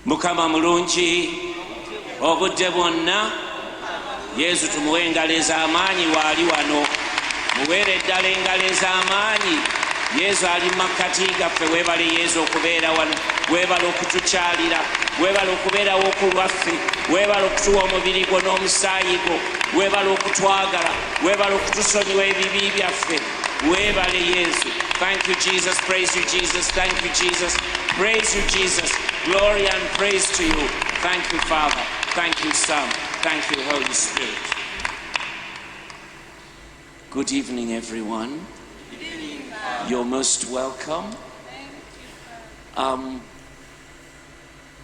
Mukama mulungi obudde bwonna. Yesu tumuwe engalo ez'amaanyi waali wano. Muweere ddala engalo ez'amaanyi. Yesu ali makkati gaffe. Weebale Yesu okubeera wano. Weebale okutukyalira. Weebale okubeerawo ku lwaffe. Weebale okutuwa omubiri gwo n'omusaayi gwo. Weebale okutwagala. Weebale okutusonyiwa ebibi byaffe. Weebale Yesu. Thank you, Jesus. Praise you, Jesus. Thank you, Jesus. Praise you, Jesus. Glory and praise to you. Thank you, Father. Thank you, Son. Thank you, Holy Spirit. Good evening, everyone. Good evening, Father. You're most welcome.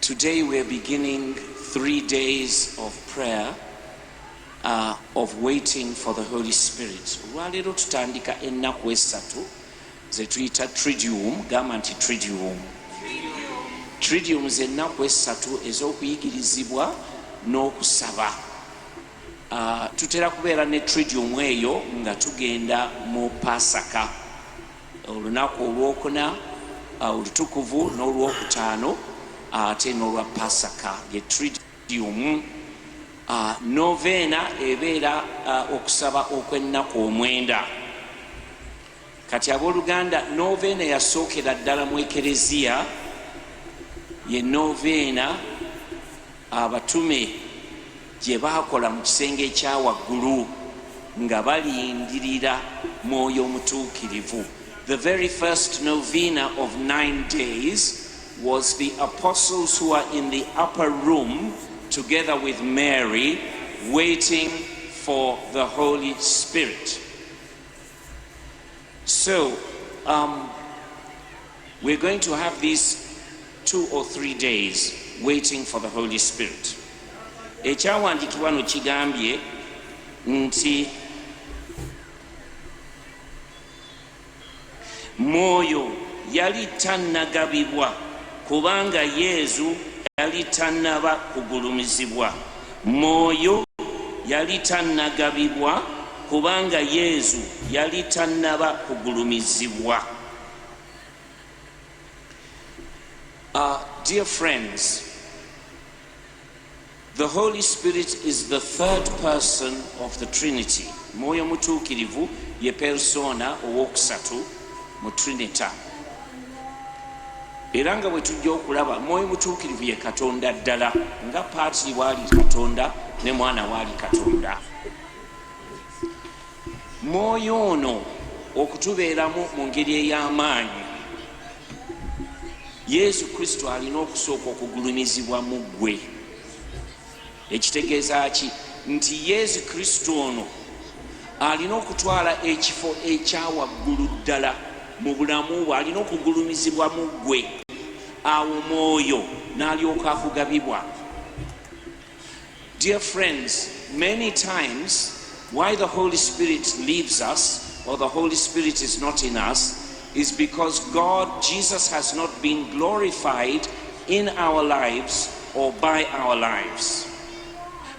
Today we're beginning 3 days of prayer, of waiting for the Holy Spirit. Lwaleero tutandika ennaku esatu ze tuyita Triduum, gamba nti Triduum. Triduum ze ennaku esatu ez'okuyigirizibwa n'okusaba. Tutera kubeera ne Triduum eyo nga tugenda mu Pasaka, olunaku olwokuna, olutukuvu n'olwokutaano, ate n'olwa Pasaka ye Triduum. Novena ebeera okusaba okw'ennaku 9. Kati abooluganda, novena yasookera ddala mu ekereziya ye novena abatume gye baakola mu kisenge ekya waggulu nga balindirira Mwoyo Omutuukirivu. The very first novena of 9 days was the apostles who are in the upper room together with Mary, waiting for the Holy Spirit. So, we're going to have these 2 or 3 days waiting for the Holy Spirit. Ekyawandiikibwa no kigambye nti Mwoyo yali tannagabibwa kubanga Yesu yali tannaba kugulumizibwa. Mwoyo yali tannagabibwa kubanga Yesu yali tannaba kugulumizibwa. Dear friends, the Holy Spirit is the third person of the Trinity. Mwoyo Mutuukirivu ye persona owokusatu mu Trinity. Era nga bwe tujja okulaba, Mwoyo Mutuukirivu ye Katonda ddala, nga Paatiri waali Katonda ne Mwana waali Katonda. Mwoyo ono okutubeeramu mu ngeri ey'amaanyi, Yesu Kristo alina okusooka okugulumizibwa mu ggwe. Ekitegeeza ki? Nti Yesu Kristo ono alina okutwala ekifo ekya waggulu ddala mu bulamu bwe, alina okugulumizibwa mu ggwe. Awo Mwoyo n'alyoka akugabibwa. Dear friends, many times why the Holy Spirit leaves us, or the Holy Spirit is not in us, is because Jesus has not been glorified in our lives or by our lives.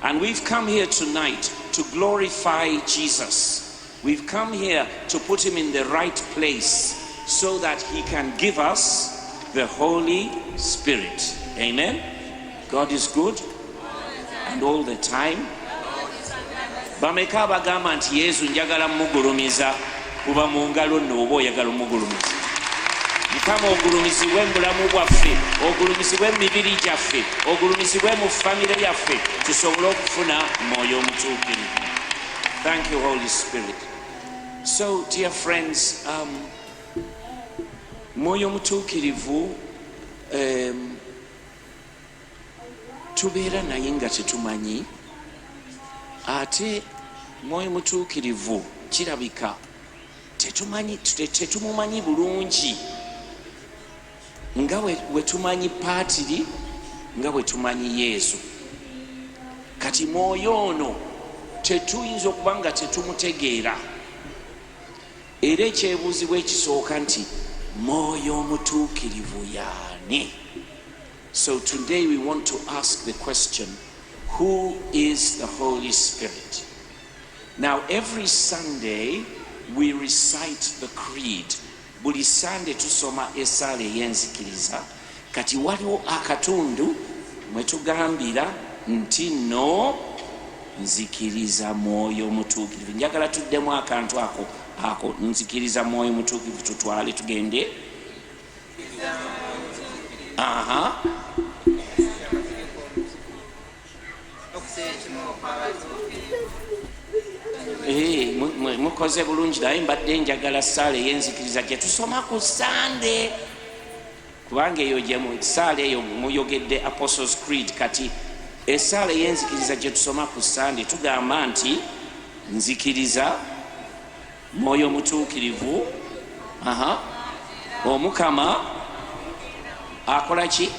And we've come here tonight to glorify Jesus. We've come here to put him in the right place so that he can give us the Holy Spirit. Amen? God is good and all the time. Bameka bagamba nti Yesu njagala mugulumiza kuba mu ngalo nno oba oyagala omugulumiza. Mukama ogulumizibwe mu bulamu bwaffe, ogulumizibwe mu mibiri gyaffe, ogulumizibwe mu famire yaffe, tusobole okufuna Mwoyo Omutuukirivu. Thank you, Holy Spirit. So, dear friends, Mwoyo Omutuukirivu tubeera naye nga tetumanyi, ate Mwoyo Mutuukirivu kirabika tetumumanyi bulungi nga we tumanyi Paatiri, nga we tumanyi Yesu. Kati Mwoyo ono tetuyinza okuba nga tetumutegeera. Era ekyebuuzibwa ekisooka nti Mwoyo Omutuukirivu y'ani? So today we want to ask the question, who is the Holy Spirit? Now every Sunday we recite the creed. Buli Sunday tusoma esaala ey'enzikiriza. Kati waliwo akatundu mwetugambira nti no nzikiriza mwoyo mutuukirivu. Njagala tuddemu akantu ako nzikiriza mwoyo mutuukirivu, tutwale tugende. Mukoze bulungi, naye mbadde njagala ssaala ey'enzikiriza gye tusoma ku Sande, kubanga eyo gye ssaala eyo muyogedde Apostles Creed. Kati essaala ey'enzikiriza gye tusoma ku Sande tugamba nti nzikiriza mwoyo mutuukirivu, Omukama akola ki?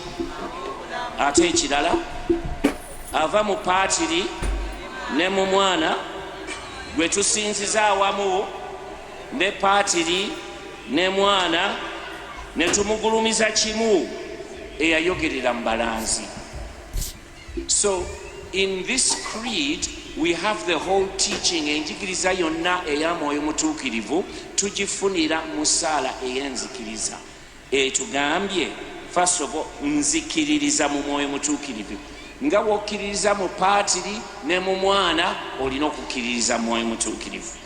Ate ekirala ava mu paatiri ne mu mwana gwe tusinziza awamu ne paatiri ne mwana ne tumugulumiza kimu eyayogerera mu balanzi. So in this creed we have the whole teaching, enjigiriza yonna eya mwoyo mutuukirivu tugifunira mu ssaala ey'enzikiriza. Tugambye first of all nzikiririza mu mwoyo mutuukirivu. Nga bw'okkiririza mu paatiri ne mu mwana olina okukkiririza mu mwoyo mutuukirivu.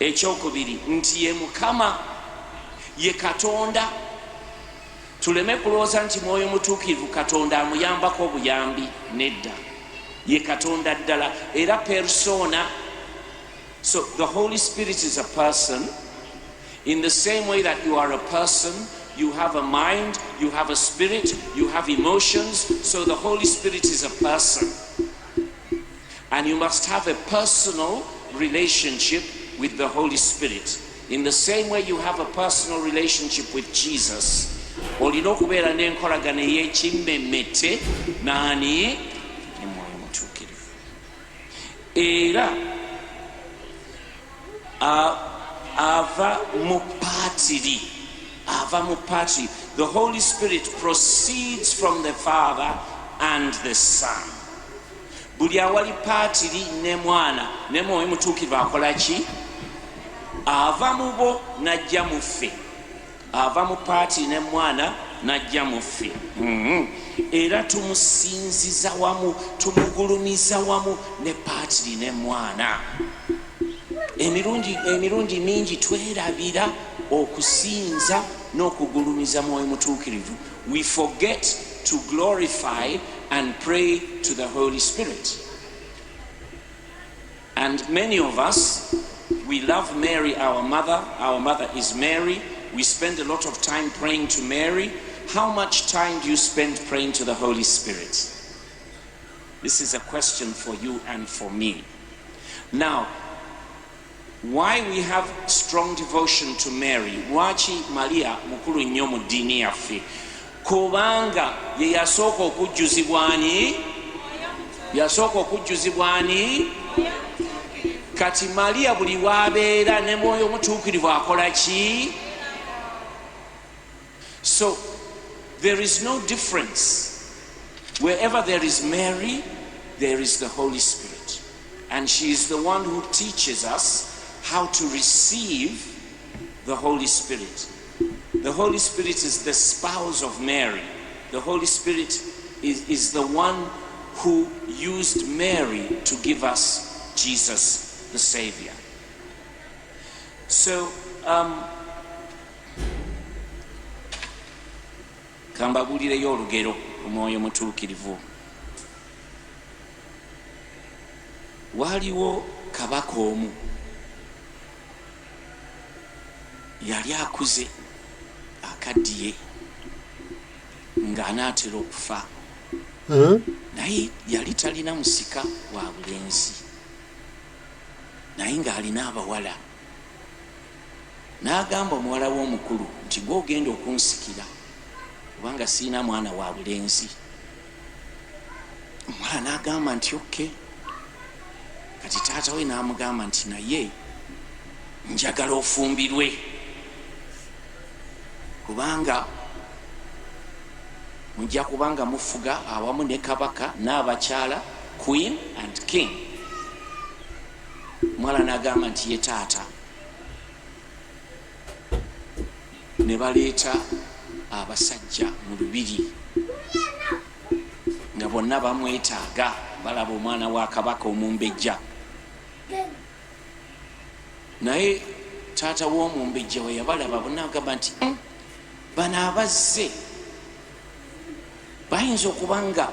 Ekyokubiri nti ye Mukama, ye Katonda. Tuleme kulowooza nti mwoyo mutuukirivu Katonda amuyambako obuyambi, nedda. Ye Katonda ddala era persona. So the Holy Spirit is a person. In the same way that you are a person, you have a mind, you have a spirit, you have emotions. So the Holy Spirit is a person. And you must have a personal relationship with the Holy Spirit. In the same way you have a personal relationship with Jesus. Olina okubeera n'enkolagana ey'ekimmemmette naani? Mwoyo mutuukirivu. Era ava mu paatiri. The Holy Spirit proceeds from the Father and the Son. Buli awali paatiri ne mwana ne mwoyo mutuukirivu akola ki? Ava mu bo n'ajja mu ffe. Ava mu paatiri ne mwana n'ajja mu ffe. Era tumusinziza wamu, tumugulumiza wamu ne paatiri ne mwana. Emirundi mingi twerabira okusinza n'okugulumiza mwoyo mutuukirivu. We forget to glorify and pray to the Holy Spirit. And many of us, we love Mary, our mother. Our mother is Mary. We spend a lot of time praying to Mary. How much time do you spend praying to the Holy Spirit? This is a question for you and for me. Now, why we have strong devotion to Mary? Lwaki Maria mukulu nnyo mu ddiini yaffe? Kubanga ye yasooka okujjuzibwa ani? Kati Maria buli w'abeera ne mwoyo mutuukirivu akola ki? So there is no difference. Wherever there is Mary, there is the Holy Spirit. And she is the one who teaches us how to receive the Holy Spirit. The Holy Spirit is the spouse of Mary. The Holy Spirit is the one who used Mary to give us Jesus, the Savior. So, kambabulireyo olugero omwoyo mutuukirivu. Waliwo kabaka omu yali akuze akaddiye ng'anaatera okufa, naye yali talina musika wa bulenzi, naye ng'alina abawala. N'agamba omuwala w'omukulu nti gwe ogenda okunsikira kubanga siina mwana wa bulenzi. Omuwala n'agamba nti okke. Kati taata we n'amugamba nti naye njagala ofumbirwe kubanga mujja kubanga mufuga awamu ne kabaka n'abakyala, queen and king. Omuwala n'agamba nti ye taata. Ne baleeta abasajja mu lubiri nga bonna bamwetaaga balaba omwana wa kabaka omumbejja. Naye taata w'omumbejja we yabalaba bonna agamba nti bano abazze bayinza okuba nga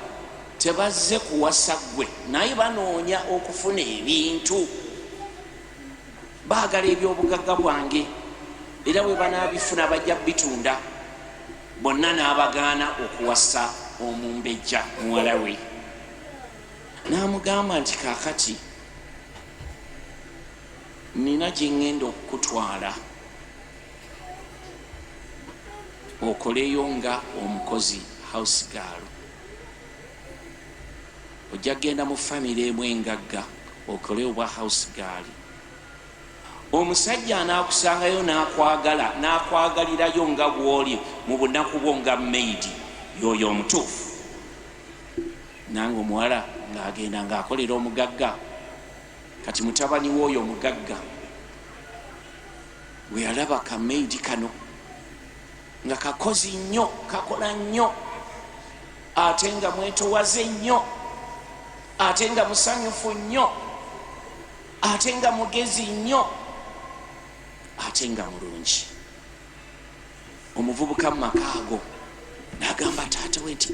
tebazze kuwasa ggwe naye banoonya okufuna ebintu, baagala ebyobugagga bwange era bwe banaabifuna bajja bitunda. Bonna n'abagaana okuwasa omumbejja muwala we. N'amugamba nti kaakati nina gye ŋŋenda okukutwala okoleyo nga omukozi house girl. Ojja genda mu famire emu engagga okole obwa house girl. Omusajja anaakusangayo n'akwagala n'akwagalirayo nga bw'oli mu bunaku bwo nga maid yoyo omutuufu. Nange omuwala ng'agenda ng'akolera omugagga. Kati mutabani w'oyo omugagga bwe yalaba ka maid kano nga kakozi nnyo, kakola nnyo, ate nga mwetowaze nnyo, ate nga musanyufu nnyo, ate nga mugezi nnyo, ate nga mulungi, omuvubuka mu maka ago n'agamba taata we nti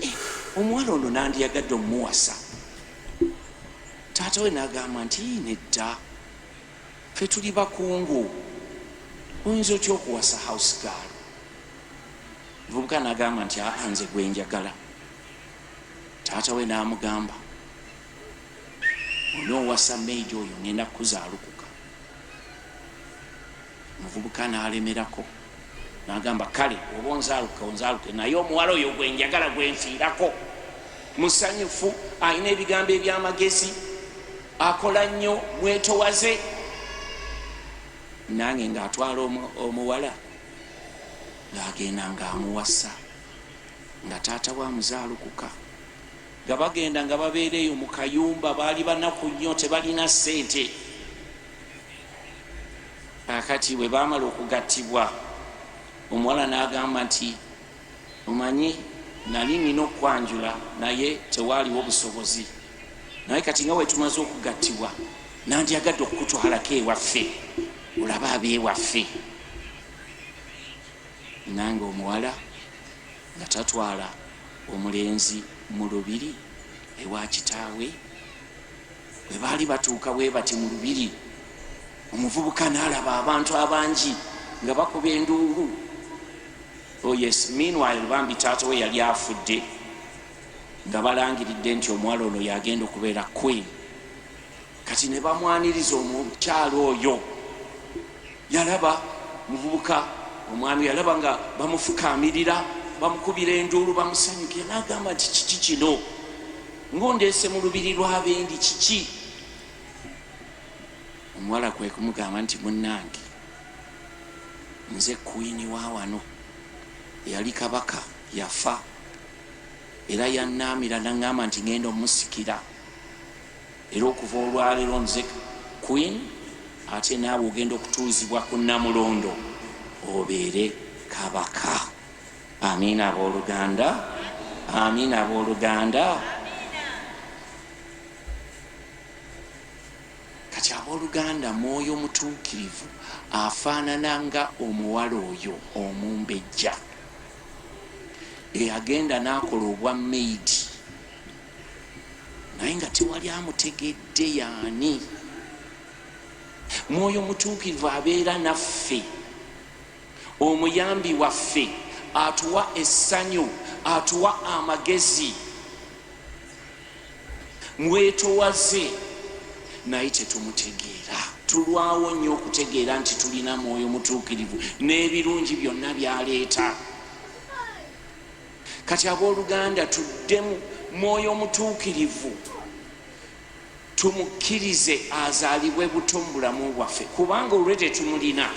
omuwala ono nandiyagadde omumuwasa. Taata we n'agamba nti nedda, ffe tuli bakungu, oyinza otya okuwasa house girl? Omuvubuka n'agamba nti nze gwe njagala. Taata we n'amugamba onoowasa maid oyo ngenda kukuzaalukuka. Omuvubuka n'alemerako n'agamba kale oba onzaaluke onzaaluke, naye omuwala oyo gwe njagala gwe nfiirako, musanyufu, alina ebigambo eby'amagezi, akola nnyo, mwetowaze. Nange ng'atwala omuwala ng'agenda ng'amuwasa nga taata wa muzaalukuka, nga bagenda nga babeereyo mu kayumba. Baali banaku nnyo, tebalina ssente. Akati bwe baamala okugattibwa, omuwala n'agamba nti omanyi nali nina okwanjula naye tewaaliwo busobozi, naye kati nga wetumaze okugattibwa nandyagadde okukutwalako ewaffe olaba abeewaffe. Nange omuwala nga tatwala omulenzi mu lubiri ewa kitaawe. Bwe baali batuuka bwe bati mu lubiri, omuvubuka n'alaba abantu abangi nga bakuba enduulu. Oh yes, meanwhile bambi taata we yali afudde nga balangiridde nti omuwala ono yagenda okubeera queen. Kati ne bamwaniriza omukyalo oyo. Yalaba muvubuka omwami, yalaba nga bamufukaamirira, bamukubira enduulu, bamusanyukira. N'agamba nti kiki kino ng'ondeese mu lubiri lw'abendi, kiki? Omuwala kwe kumugamba nti munnange, nze queen wa wano, eyali kabaka yafa era yannaamira n'aŋŋamba nti ngenda omusikira, era okuva olwaleero nze queen, ate naawe ogenda okutuuzibwa ku Namulondo obeere kabaka. Amiina abooluganda, amiina abooluganda. Kati abooluganda, mwoyo mutuukirivu afaanana nga omuwala oyo omumbejja eyagenda n'akola obwa maid naye nga tewali amutegedde yaani. Mwoyo mutuukirivu abeera naffe, omuyambi waffe, atuwa essanyu, atuwa amagezi. Mwetowaze naye tetumutegeera. Tulwawo nnyo okutegeera nti tulina mwoyo mutuukirivu n'ebirungi byonna byaleeta. Kati abooluganda, tuddemu mwoyo mutuukirivu, tumukkirize azaalibwe buto mu bulamu bwaffe, kubanga olwe tetumulina.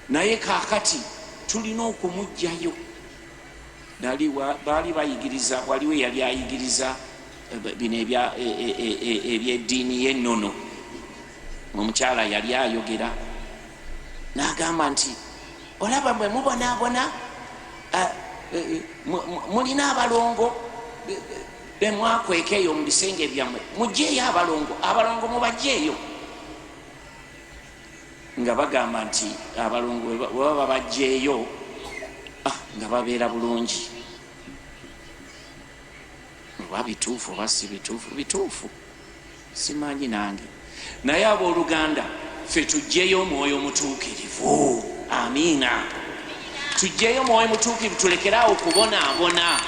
Naye kaakati tulina okumuggyayo. Baali bayigiriza, waliwo yali ayigiriza bino ebyeddiini y'ennono. Omukyala yali ayogera n'agamba nti olaba bwe mubonaabona mulina abalongo bemwakweka eyo mu bisenge byammwe, mugyeeyo abalongo mubagyeeyo. Nga bagamba nti abalongo bwe baba bagyeeyo nga babeera bulungi. Oba bituufu oba si bituufu? Bituufu, simanyi nange. Naye abooluganda, ffe tuggyeyo omwoyo mutuukirivu. Amiina. Tuggyeyo mwoyo mutuukirivu, tulekeraawo kubonaabona,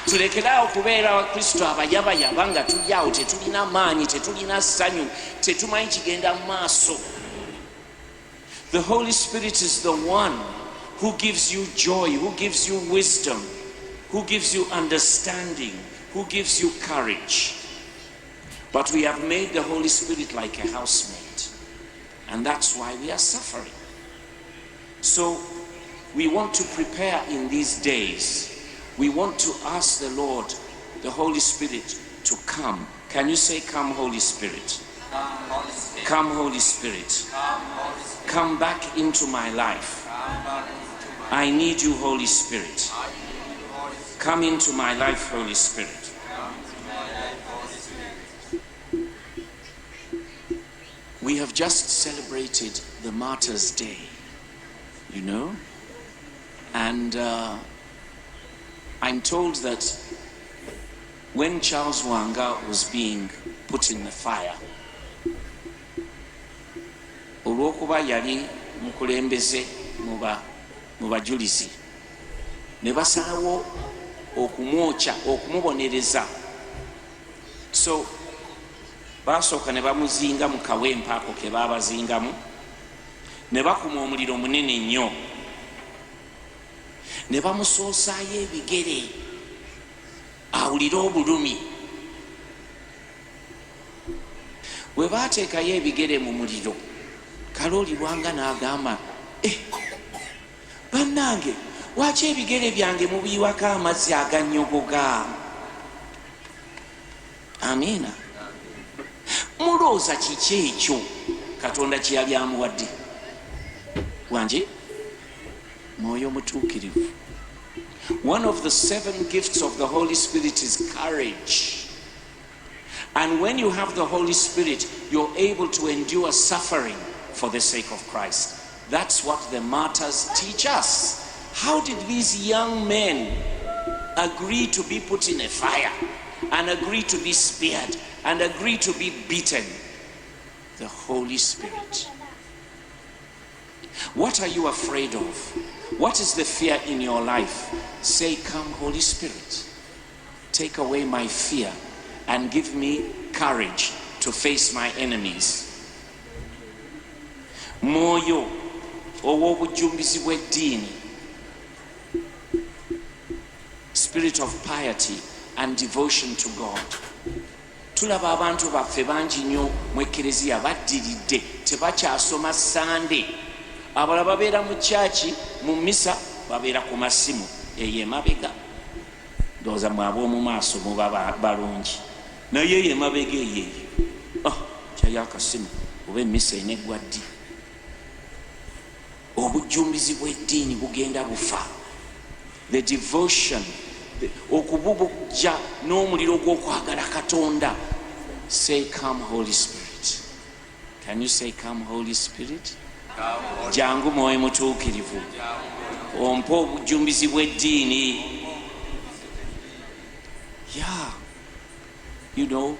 tulekeraawo kubeera bakristo abayabayaba nga tuli awo tetulina maanyi, tetulina ssanyu, tetumanyi kigenda mu maaso. The Holy Spirit is the one who gives you joy, who gives you wisdom, who gives you understanding, who gives you courage. But we have made the Holy Spirit like a housemaid, and that's why we are suffering. So we want to prepare in these days. We want to ask the Lord, the Holy Spirit, to come. Can you say, "Come, Holy Spirit"? Come, Holy Spirit. Come, Holy Spirit. Come, Holy Spirit. Come back into my life. I need you, Holy Spirit. Come into my life, Holy Spirit. We have just celebrated the Martyrs' Day, you know, and I'm told that when Charles Wanga was being put in the fire, olw'okuba yali mukulembeze mu bajulizi, ne basalawo okumwokya, okumubonereza. So basooka ne bamuzinga mu kawempe ako ke baabazingamu, ne bakuma omuliro munene nnyo, ne bamusoosaayo ebigere awulire obulumi. Bwe baateekayo ebigere mu muliro, Kalooli Lwanga n'agamba, bannange, lwaki ebigere byange mubiyiwako amazzi agannyogoga? Amiina. Mulowooza kiki ekyo Katonda kye yali amuwadde? Wanje mwoyo mutuukirivu. One of the 7 gifts of the Holy Spirit is courage. And when you have the Holy Spirit, you're able to endure suffering for the sake of Christ. That's what the martyrs teach us. How did these young men agree to be put in a fire and agree to be speared and agree to be beaten? The Holy Spirit. What are you afraid of? What is the fear in your life? Say, "Come, Holy Spirit. Take away my fear and give me courage to face my enemies." Mwoyo ow'obujjumbizi bw'eddiini, spirit of piety and devotion to God. Tulaba abantu baffe bangi nnyo mu ekereziya baddiridde, tebakyasoma Sande. Abalala babeera mu kyaki, mu misa babeera ku masimu eyo emabega. Ndowooza mwe ab'omu maaso muba balungi, naye eyo emabega eyo kyali akasimu oba emisa eneggwa ddi. Obujjumbizi bw'eddiini bugenda bufa. The devotion, okububujja n'omuliro gw'okwagala Katonda. Say, "Come, Holy Spirit." Can you say, "Come, Holy Spirit"? Jangu mwoyo mutuukirivu, ompa obujjumbizi bw'eddiini. Yeah, you know,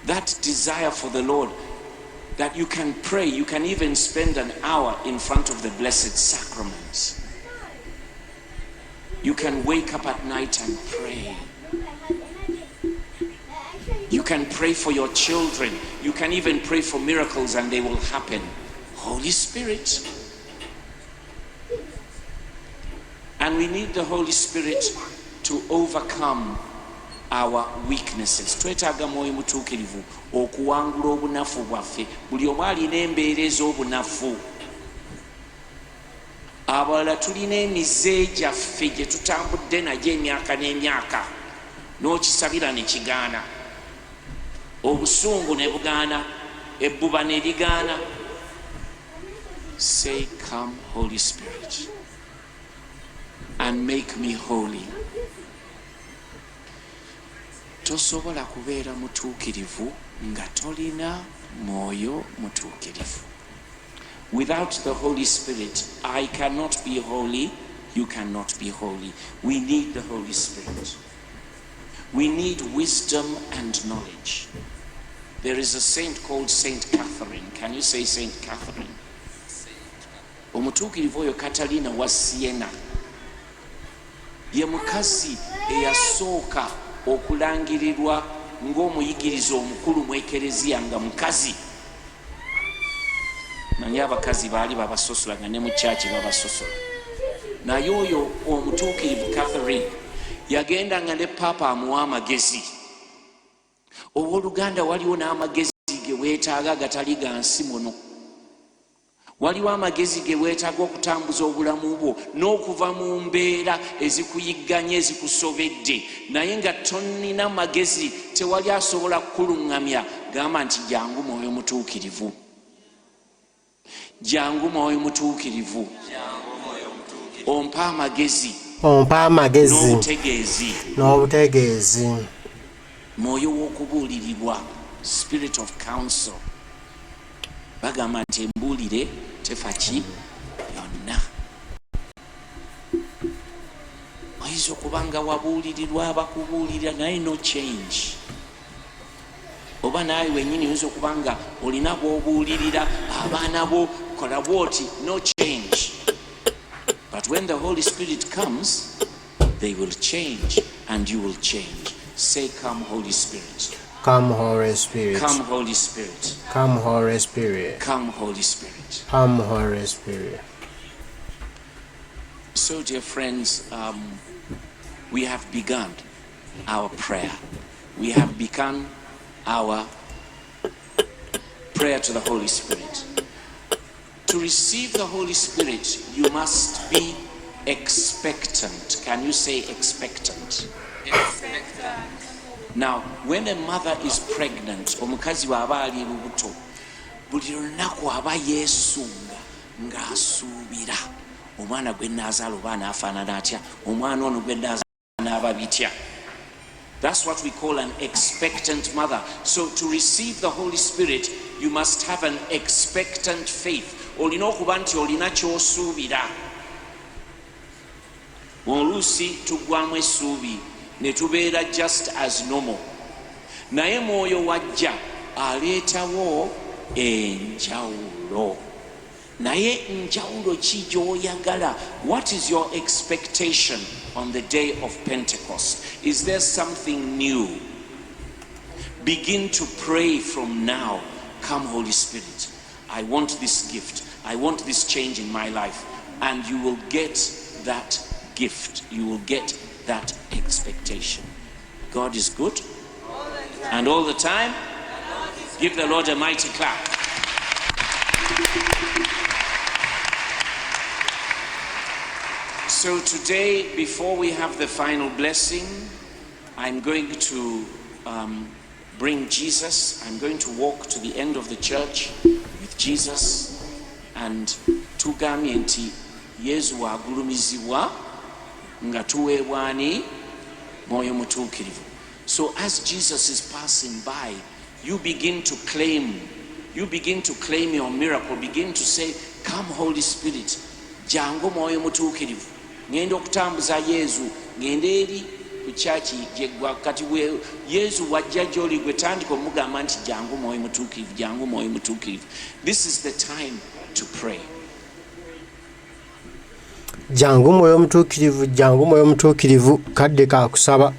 that desire for the Lord, that you can pray, you can even spend an hour in front of the Blessed Sacrament. You can wake up at night and pray. You can pray for your children. You can even pray for miracles and they will happen. Holy Spirit. And we need the Holy Spirit to overcome our weaknesses. Twetaaga mwoyo mutuukirivu okuwangula obunafu bwaffe. Buli omu alina embeera ez'obunafu. Abalala tulina emize gyaffe gye tutambudde nagyo emyaka n'emyaka, n'okisabira ne kigaana. Obusungu ne bugaana, ebbuba ne ligaana. Say, "Come, Holy Spirit." and make me holy. Tosobola kubeera mutuukirivu nga tolina mwoyo mutuukirivu. Without the Holy Spirit, I cannot be holy, you cannot be holy. We need the Holy Spirit. We need wisdom and knowledge. There is a saint called Saint Catherine. Can you say Saint Catherine? Omutuukirivu oyo Catalina wa Siena. Ye mukazi eyasooka okulangirirwa ng'omuyigiriza omukulu mu ekereziya nga mukazi. Naye abakazi baali babasosola nga ne mu kyaki babasosola. Naye oyo omutuukirivu Catherine yagenda nga ne Papa amuwa amagezi. Owooluganda waliwo n'amagezi ge weetaaga gatali ga nsi muno. Waliwo amagezi ge weetaaga okutambuza obulamu bwo n'okuva mu mbeera ezikuyigganya ezikusobedde. Naye nga tonnina magezi tewali asobola kukuluŋŋamya. Gamba nti jangu mwoyo mutuukirivu. Jangu mwoyo mutuukirivu. Ompa amagezi. Ompa amagezi. N'obutegeezi. Mwoyo w'okubuulirirwa. Spirit of counsel. Bagamba nti embuulire tefa ki yonna. Oyinza okuba nga wabuulirirwa abakubuulirira naye no change. Oba naawe wennyini oyinza okuba nga olina bw'obuulirira abaana bo kola bw'oti, no change. But when the Holy Spirit comes, they will change and you will change. Say, come Holy Spirit. Come Holy Spirit. Come Holy Spirit. Come Holy Spirit. Come Holy Spirit. Come Holy Spirit. So dear friends, we have begun our prayer. We have begun our prayer to the Holy Spirit. To receive the Holy Spirit, you must be expectant. Can you say expectant? Expectant. Now, when a mother is pregnant, omukazi waba ali lubuto, buli lunaku aba yeesunga ng'asuubira omwana gwe naazaala oba anaafaanana atya, omwana ono gwe naazaala anaaba bitya. That's what we call an expectant mother. So to receive the Holy Spirit, you must have an expectant faith. Olina okuba nti olina ky'osuubira. Oluusi tugwamu essuubi ne tubeera just as normal. Naye mwoyo wajja aleetawo enjawulo. Naye njawulo ki gy'oyagala? What is your expectation on the day of Pentecost? Is there something new? Begin to pray from now. Come Holy Spirit, I want this gift. I want this change in my life. And you will get that gift. You will get that expectation. God is good. And all the time, give the Lord a mighty clap. So today, before we have the final blessing, I'm going to bring Jesus. I'm going to walk to the end of the church with Jesus. And tugamye nti Yesu wagulumizibwa nga tuweebwani mwoyo mutuukirivu. So as Jesus is passing by, you begin to claim your miracle. Begin to say, come Holy Spirit, jangu mwoyo mutuukirivu. Ngenda okutambuza Yesu, ngenda eri ku church gyegwa kati we Yesu wajja gy'oli gwe tandika omugamba nti jangu mwoyo mutuukirivu, jangu mwoyo mutuukirivu. This is the time to pray. Jangu mwoyo mutuukirivu, jangu mwoyo mutuukirivu, kadde ka kusaba.